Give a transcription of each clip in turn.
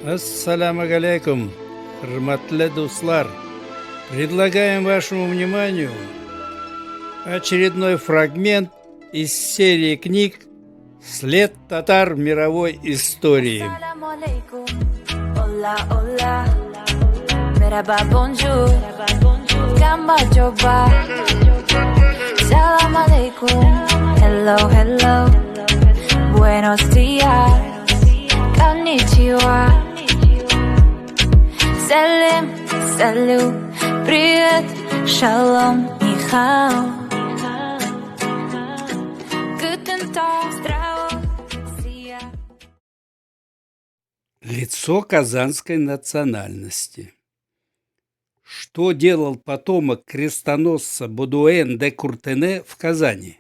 Ассаламу алейкум, хурматлы дуслар. Предлагаем вашему вниманию очередной фрагмент из серии книг «След татар в мировой истории». Hello, hello. Buenos días. Konnichiwa. Salam, salut. Привет. Шалом. Нихао. Guten Tag. Здравствуйте. Лицо казанской национальности. Что делал потомок крестоносца Бодуэн де Куртене в Казани?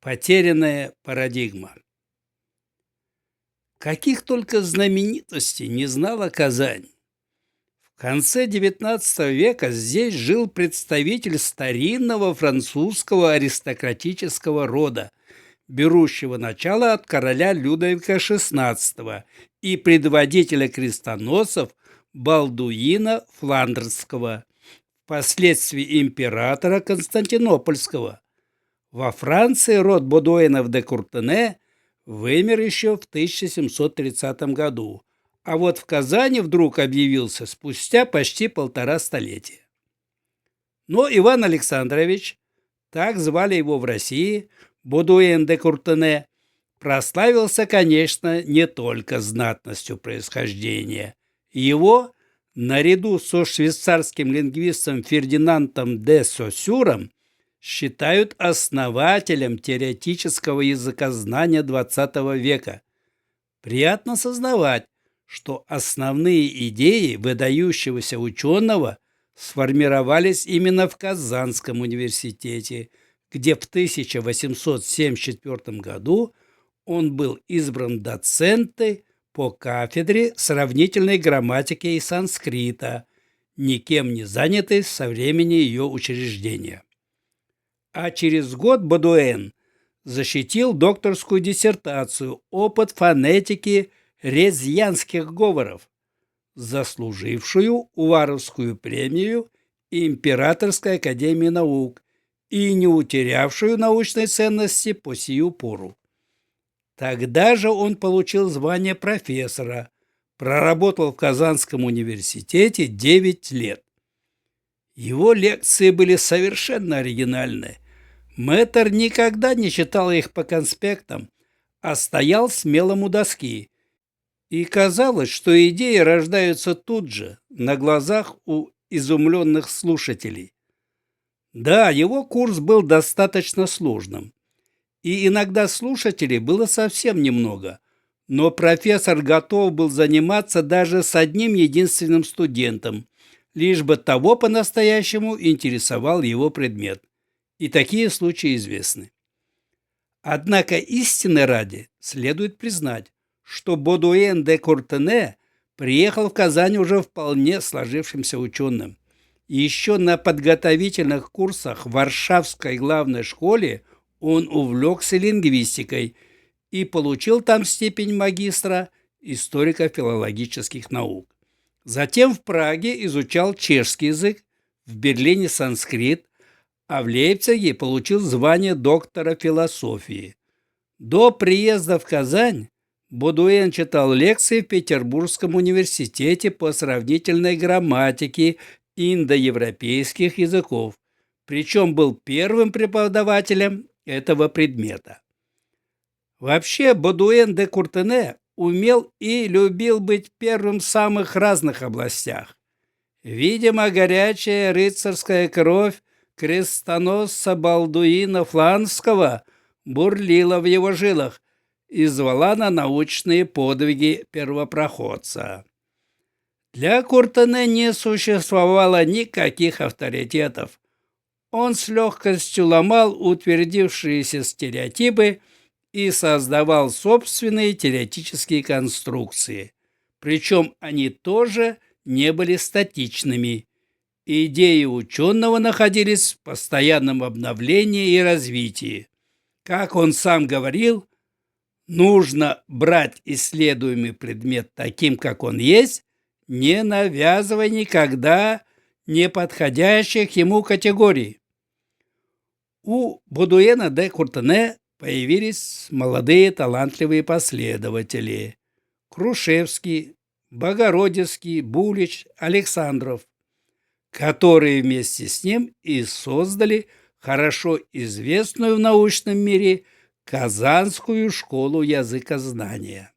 Потерянная парадигма. Каких только знаменитостей не знала Казань. В конце XIX века здесь жил представитель старинного французского аристократического рода, берущего начало от короля Людовика XVI и предводителя крестоносцев Балдуина Фландерского, впоследствии императора Константинопольского. Во Франции род Бодуэнов де Куртене вымер еще в 1730 году, а вот в Казани вдруг объявился спустя почти 1,5 столетия. Но Иван Александрович, так звали его в России, Бодуэн де Куртене, прославился, конечно, не только знатностью происхождения. Его, наряду со швейцарским лингвистом Фердинандом де Сосюром, считают основателем теоретического языкознания XX века. Приятно сознавать, что основные идеи выдающегося ученого сформировались именно в Казанском университете, где в 1874 году он был избран доцентом по кафедре сравнительной грамматики и санскрита, никем не занятой со времени ее учреждения. А через год Бодуэн защитил докторскую диссертацию «Опыт фонетики резьянских говоров», заслужившую Уваровскую премию Императорской академии наук и не утерявшую научной ценности по сию пору. Тогда же он получил звание профессора, проработал в Казанском университете 9 лет. Его лекции были совершенно оригинальны. Мэтр никогда не читал их по конспектам, а стоял смелым у доски. И казалось, что идеи рождаются тут же, на глазах у изумленных слушателей. Да, его курс был достаточно сложным. И иногда слушателей было совсем немного, но профессор готов был заниматься даже с одним единственным студентом, лишь бы того по-настоящему интересовал его предмет. И такие случаи известны. Однако истины ради следует признать, что Бодуэн де Куртене приехал в Казань уже вполне сложившимся ученым. Еще на подготовительных курсах в Варшавской главной школе он увлекся лингвистикой и получил там степень магистра историко-филологических наук. Затем в Праге изучал чешский язык, в Берлине санскрит, а в Лейпциге получил звание доктора философии. До приезда в Казань Бодуэн читал лекции в Петербургском университете по сравнительной грамматике индоевропейских языков, причем был первым преподавателем этого предмета. Вообще, Бодуэн де Куртене умел и любил быть первым в самых разных областях. Видимо, горячая рыцарская кровь крестоносца Балдуина Фландерского бурлила в его жилах и звала на научные подвиги первопроходца. Для Куртене не существовало никаких авторитетов. Он с легкостью ломал утвердившиеся стереотипы и создавал собственные теоретические конструкции. Причем они тоже не были статичными. Идеи ученого находились в постоянном обновлении и развитии. Как он сам говорил, Нужно брать исследуемый предмет таким, как он есть, не навязывая никогда неподходящих ему категорий. У Бодуэна де Куртене появились молодые талантливые последователи: Крушевский, Богородицкий, Булич, Александров, которые вместе с ним и создали хорошо известную в научном мире Казанскую школу языкознания.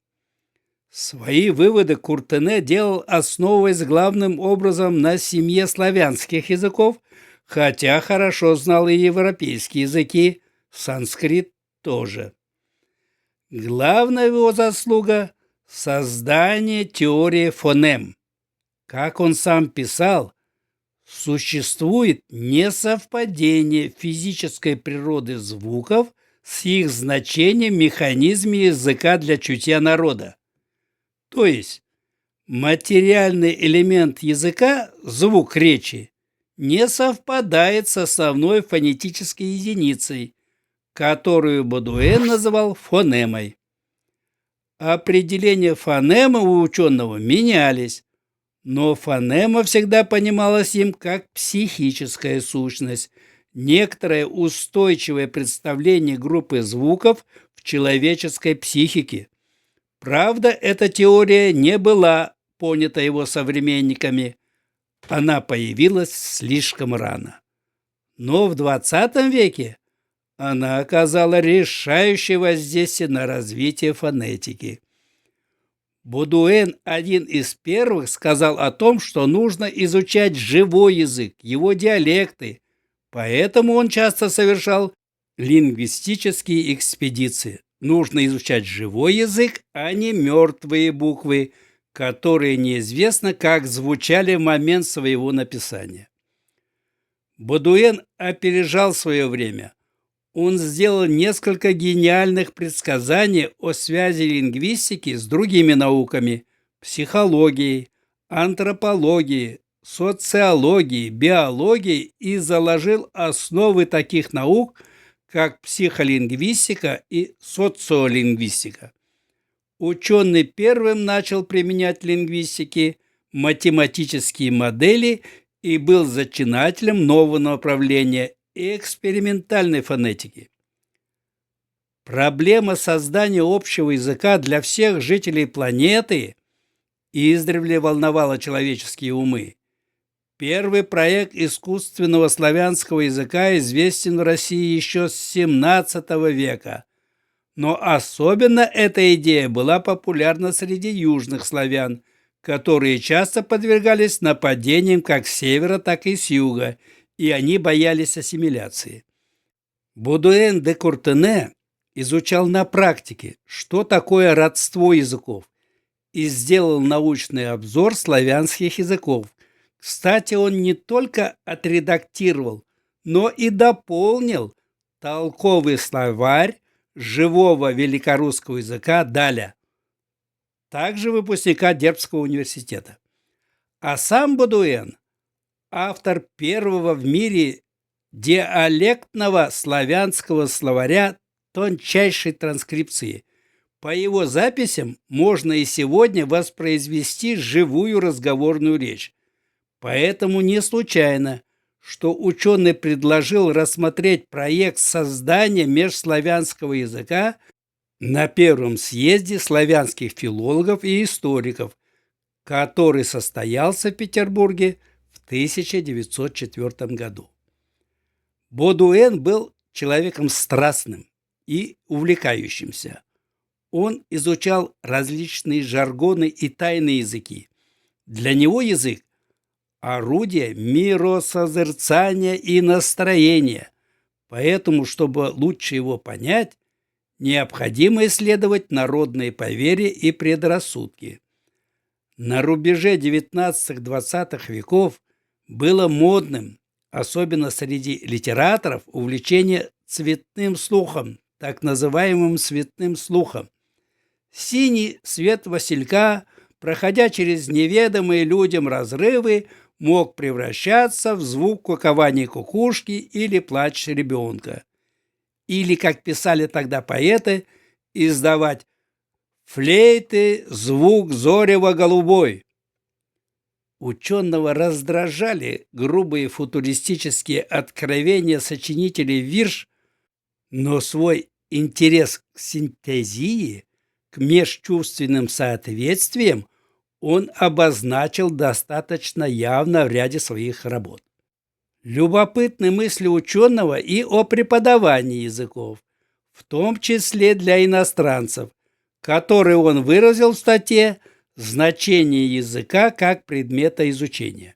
Свои выводы Куртене делал, основываясь главным образом на семье славянских языков, хотя хорошо знал и европейские языки, санскрит тоже. Главная его заслуга – создание теории фонем. Как он сам писал, существует несовпадение физической природы звуков с их значением в механизме языка для чутья народа. То есть материальный элемент языка, звук речи, не совпадает с основной фонетической единицей, которую Бодуэн называл фонемой. Определения фонемы у ученого менялись, но фонема всегда понималась им как психическая сущность, некоторое устойчивое представление группы звуков в человеческой психике. Правда, эта теория не была понята его современниками. Она появилась слишком рано. Но в 20 веке она оказала решающее воздействие на развитие фонетики. Бодуэн, один из первых, сказал о том, что нужно изучать живой язык, его диалекты, поэтому он часто совершал лингвистические экспедиции. Нужно изучать живой язык, а не мертвые буквы, которые неизвестно, как звучали в момент своего написания. Бодуэн опережал свое время. Он сделал несколько гениальных предсказаний о связи лингвистики с другими науками – психологией, антропологией, социологией, биологией, и заложил основы таких наук, как психолингвистика и социолингвистика. Ученый первым начал применять в лингвистике математические модели и был зачинателем нового направления – экспериментальной фонетики. Проблема создания общего языка для всех жителей планеты издревле волновала человеческие умы. Первый проект искусственного славянского языка известен в России еще с XVII века, но особенно эта идея была популярна среди южных славян, которые часто подвергались нападениям как с севера, так и с юга, и они боялись ассимиляции. Бодуэн де Куртене изучал на практике, что такое родство языков, и сделал научный обзор славянских языков. Кстати, он не только отредактировал, но и дополнил толковый словарь живого великорусского языка Даля, также выпускника Дербцкого университета. А сам Бодуэн – автор первого в мире диалектного славянского словаря тончайшей транскрипции. По его записям можно и сегодня воспроизвести живую разговорную речь. Поэтому не случайно, что ученый предложил рассмотреть проект создания межславянского языка на первом съезде славянских филологов и историков, который состоялся в Петербурге в 1904 году. Бодуэн был человеком страстным и увлекающимся. Он изучал различные жаргоны и тайные языки. Для него язык – орудие миросозерцания и настроения, поэтому, чтобы лучше его понять, необходимо исследовать народные поверья и предрассудки. На рубеже 19-20 веков было модным, особенно среди литераторов, увлечение цветным слухом, так называемым цветным слухом. Синий свет василька, проходя через неведомые людям разрывы, мог превращаться в звук кукования кукушки или плач ребенка. Или, как писали тогда поэты, издавать флейты звук зорева голубой. Ученого раздражали грубые футуристические откровения сочинителей вирш, но свой интерес к синтезии, к межчувственным соответствиям он обозначил достаточно явно в ряде своих работ. Любопытны мысли ученого и о преподавании языков, в том числе для иностранцев, которые он выразил в статье «Значение языка как предмета изучения».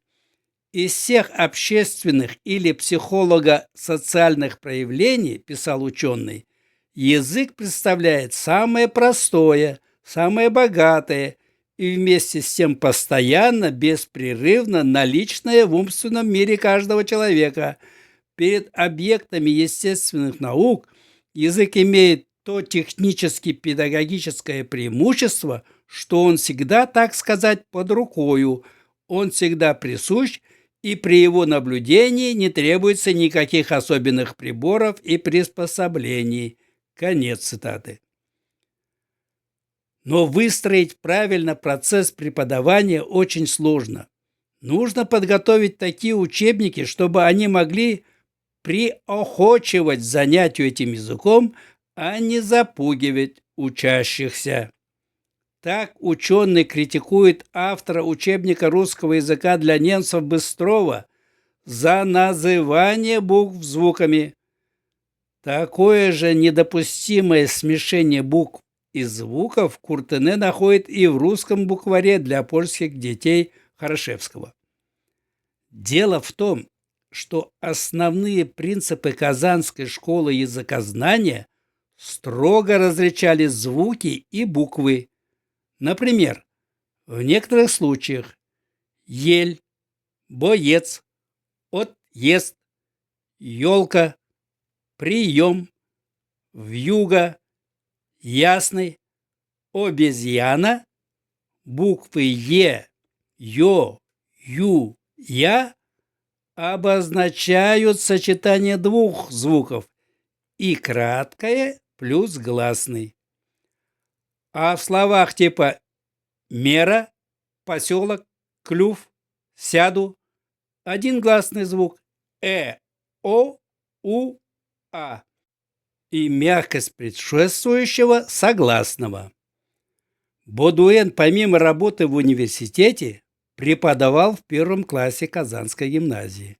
Из всех общественных или психолого-социальных проявлений, писал ученый, язык представляет самое простое, самое богатое и вместе с тем постоянно, беспрерывно наличное в умственном мире каждого человека. Перед объектами естественных наук язык имеет то технически-педагогическое преимущество, что он всегда, так сказать, под рукою, он всегда присущ, и при его наблюдении не требуется никаких особенных приборов и приспособлений. Конец цитаты. Но выстроить правильно процесс преподавания очень сложно. Нужно подготовить такие учебники, чтобы они могли приохочивать занятию этим языком, а не запугивать учащихся. Так ученый критикует автора учебника русского языка для немцев Быстрова за называние букв звуками. Такое же недопустимое смешение букв и звуков Куртене находит и в русском букваре для польских детей Хорошевского. Дело в том, что основные принципы Казанской школы языкознания строго различали звуки и буквы. Например, в некоторых случаях ель, боец, отъезд, елка, прием, вьюга, ясный, обезьяна, буквы Е, Ё, Ю, Я обозначают сочетание двух звуков и краткое плюс гласный. А в словах типа мера, поселок, клюв, сяду один гласный звук О, У, А и мягкость предшествующего согласного. Бодуэн, помимо работы в университете, преподавал в первом классе Казанской гимназии.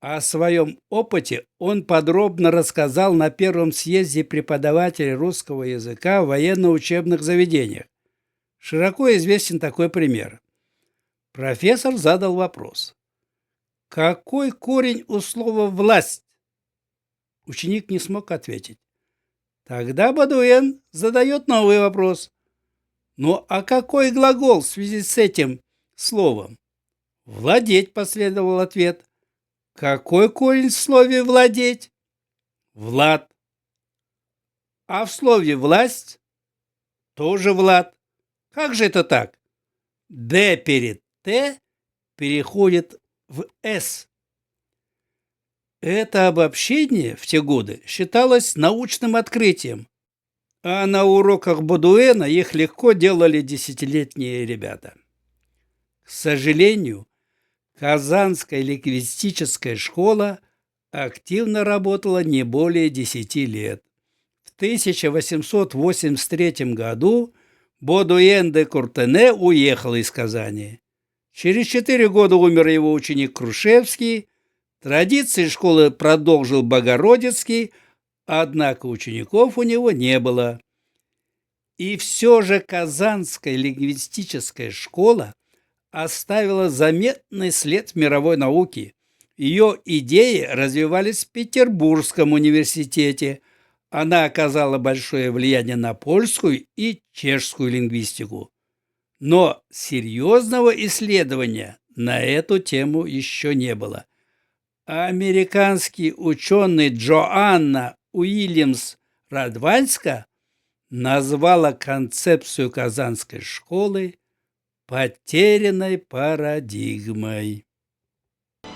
О своем опыте он подробно рассказал на первом съезде преподавателей русского языка в военно-учебных заведениях. Широко известен такой пример. Профессор задал вопрос: какой корень у слова «власть»? Ученик не смог ответить. Тогда Бодуэн задает новый вопрос: ну а какой глагол в связи с этим словом? «Владеть», последовал ответ. Какой корень в слове «владеть»? Влад. А в слове «власть»? Тоже Влад. Как же это так? Д перед Т переходит в С. Это обобщение в те годы считалось научным открытием, а на уроках Бодуэна их легко делали десятилетние ребята. К сожалению, Казанская лингвистическая школа активно работала не более 10 лет. В 1883 году Бодуэн де Куртене уехал из Казани. Через 4 года умер его ученик Крушевский, традиции школы продолжил Богородицкий, однако учеников у него не было. И все же Казанская лингвистическая школа оставила заметный след в мировой науке. Ее идеи развивались в Петербургском университете. Она оказала большое влияние на польскую и чешскую лингвистику. Но серьезного исследования на эту тему еще не было. Американский ученый Джоанна Уильямс Радванска назвала концепцию Казанской школы потерянной парадигмой.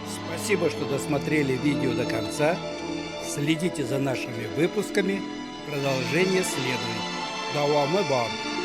Спасибо, что досмотрели видео до конца. Следите за нашими выпусками. Продолжение следует. Давамы вам!